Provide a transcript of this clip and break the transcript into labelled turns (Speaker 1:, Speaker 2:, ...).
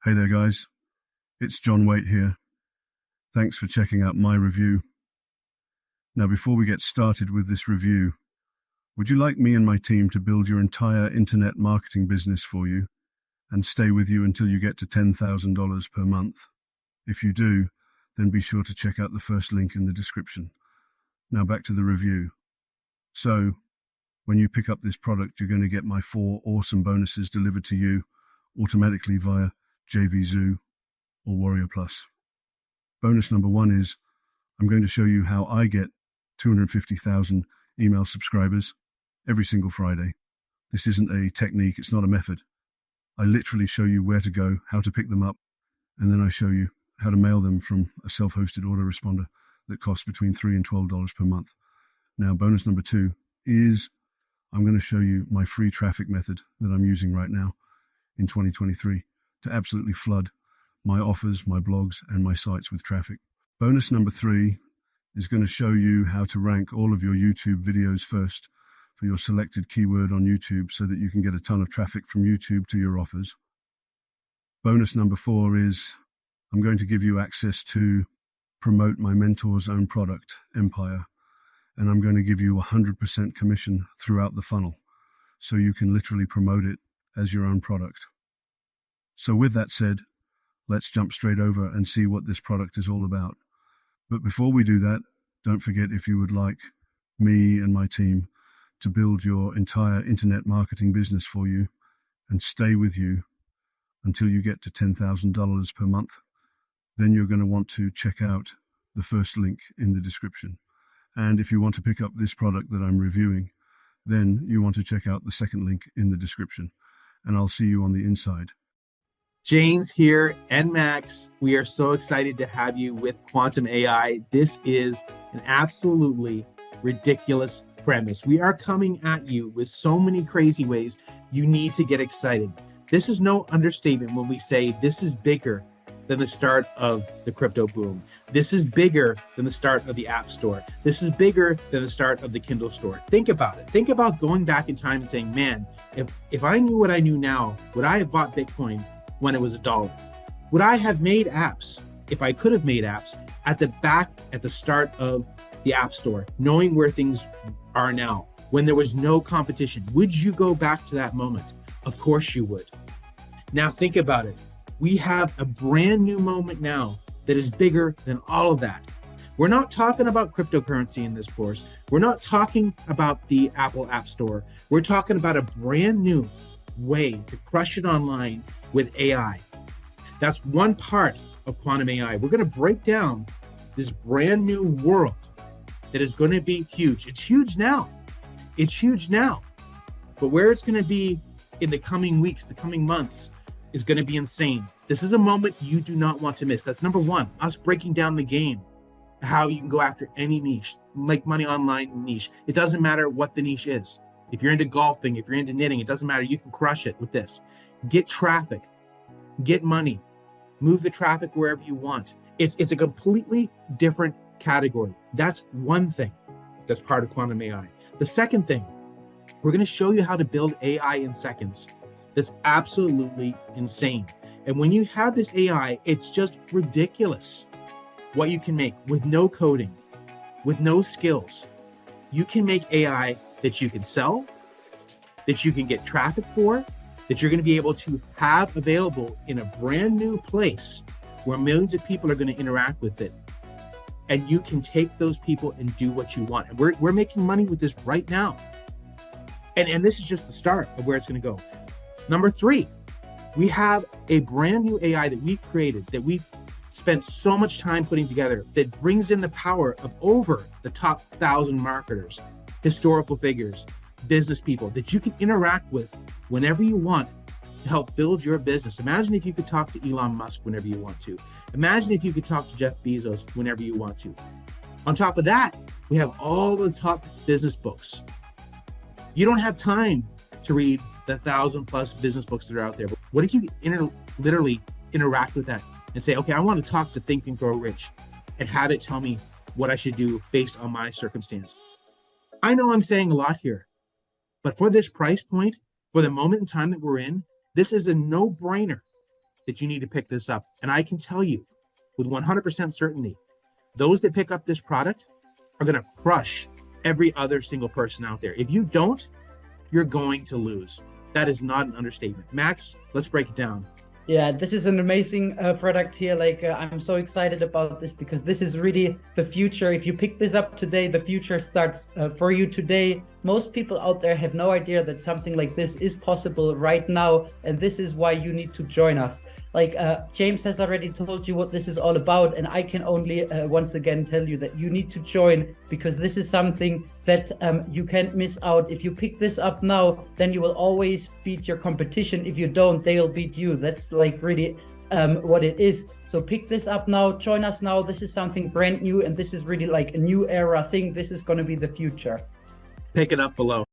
Speaker 1: Hey there guys, it's John Waite here. Thanks for checking out my review. Now before we get started with this review, would you like me and my team to build your entire internet marketing business for you and stay with you until you get to $10,000 per month? If you do, then be sure to check out the first link in the description. Now back to the review. So, when you pick up this product, you're going to get my 4 awesome bonuses delivered to you automatically via JVZoo or Warrior Plus. Bonus number 1 is I'm going to show you how I get 250,000 email subscribers every single Friday. This isn't a technique, it's not a method. I literally show you where to go, how to pick them up, and then I show you how to mail them from a self-hosted autoresponder that costs between $3 and $12 per month. Now, bonus number 2 is I'm going to show you my free traffic method that I'm using right now in 2023 to absolutely flood my offers, my blogs, and my sites with traffic. Bonus number 3 is going to show you how to rank all of your YouTube videos first for your selected keyword on YouTube so that you can get a ton of traffic from YouTube to your offers. Bonus number 4 is I'm going to give you access to promote my mentor's own product, Empire, and I'm going to give you 100% commission throughout the funnel so you can literally promote it as your own product. So with that said, let's jump straight over and see what this product is all about. But before we do that, don't forget, if you would like me and my team to build your entire internet marketing business for you and stay with you until you get to $10,000 per month, then you're going to want to check out the first link in the description. And if you want to pick up this product that I'm reviewing, then you want to check out the second link in the description. And I'll see you on the inside.
Speaker 2: James here, and Max. We are so excited to have you with Quantum AI. This is an absolutely ridiculous premise. We are coming at you with so many crazy ways you need to get excited. This is no understatement when we say this is bigger than the start of the crypto boom. This is bigger than the start of the App Store. This is bigger than the start of the Kindle Store. Think about it. Think about going back in time and saying, man, if I knew what I knew now, would I have bought Bitcoin when it was $1? Would I have made apps, if I could have made apps, at the start of the App Store, knowing where things are now, when there was no competition? Would you go back to that moment? Of course you would. Now think about it. We have a brand new moment now that is bigger than all of that. We're not talking about cryptocurrency in this course. We're not talking about the Apple App Store. We're talking about a brand new way to crush it online with AI. That's one part of Quantum AI. We're going to break down this brand new world that is going to be huge. It's huge now. It's huge now. But where it's going to be in the coming weeks, the coming months, is going to be insane. This is a moment you do not want to miss. That's number 1, us breaking down the game, how you can go after any niche, make money online niche. It doesn't matter what the niche is. If you're into golfing, if you're into knitting, it doesn't matter. You can crush it with this. Get traffic, get money, move the traffic wherever you want. It's a completely different category. That's one thing that's part of Quantum AI. The second thing, we're going to show you how to build AI in seconds. That's absolutely insane. And when you have this AI, it's just ridiculous what you can make with no coding, with no skills. You can make AI that you can sell, that you can get traffic for, that you're going to be able to have available in a brand new place where millions of people are going to interact with it. And you can take those people and do what you want. And we're making money with this right now. And this is just the start of where it's going to go. Number 3, we have a brand new AI that we've created, that we've spent so much time putting together, that brings in the power of over the top 1,000 marketers, historical figures, business people that you can interact with whenever you want to help build your business. Imagine if you could talk to Elon Musk whenever you want to. Imagine if you could talk to Jeff Bezos whenever you want to. On top of that, we have all the top business books. You don't have time to read the 1,000+ business books that are out there. But what if you literally interact with that and say, okay, I want to talk to Think and Grow Rich and have it tell me what I should do based on my circumstance? I know I'm saying a lot here, but for this price point, for the moment in time that we're in, this is a no-brainer. that you need to pick this up. And I can tell you with 100% certainty, those that pick up this product are going to crush every other single person out there. If you don't, you're going to lose. That is not an understatement. Max, let's break it down.
Speaker 3: Yeah, this is an amazing product here. Like, I'm so excited about this because this is really the future. If you pick this up today, the future starts for you today. Most people out there have no idea that something like this is possible right now. And this is why you need to join us. Like James has already told you what this is all about. And I can only once again tell you that you need to join because this is something that you can't miss out. If you pick this up now, then you will always beat your competition. If you don't, they'll beat you. That's like really what it is. So pick this up now, join us now. This is something brand new and this is really like a new era thing. This is going to be the future.
Speaker 2: Pick it up below.